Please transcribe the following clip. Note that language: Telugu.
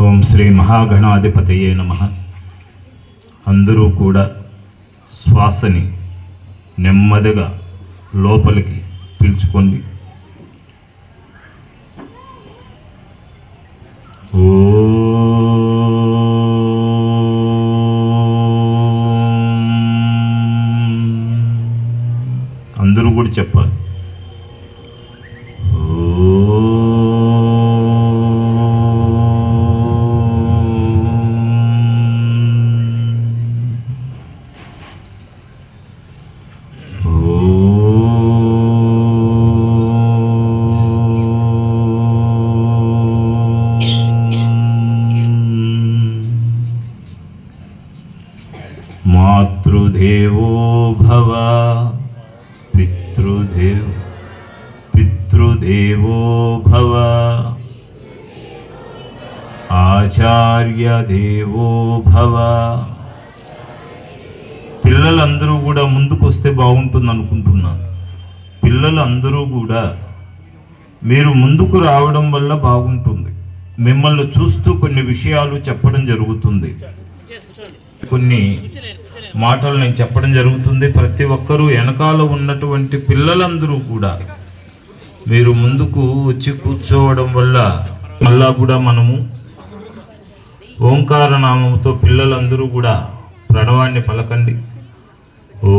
ఓం శ్రీ మహాగణాధిపతయే నమః. అందరూ కూడా శ్వాసని నెమ్మదిగా లోపలికి పీల్చుకోండి. అందరూ కూడా చెప్పాలి. మాతృదేవో భవ, పితృదేవో భవ, ఆచార్య దేవో భవ. పిల్లలందరూ కూడా ముందుకు వస్తే బాగుంటుంది అనుకుంటున్నాను. పిల్లలందరూ కూడా మీరు ముందుకు రావడం వల్ల బాగుంటుంది. మిమ్మల్ని చూస్తూ కొన్ని విషయాలు చెప్పడం జరుగుతుంది, కొన్ని మాటలు నేను చెప్పడం జరుగుతుంది. ప్రతి ఒక్కరూ వెనకాల ఉన్నటువంటి పిల్లలందరూ కూడా మీరు ముందుకు వచ్చి కూర్చోవడం వల్ల మళ్ళా కూడా మనము ఓంకార నామముతో పిల్లలందరూ కూడా ప్రణవాన్ని పలకండి. ఓ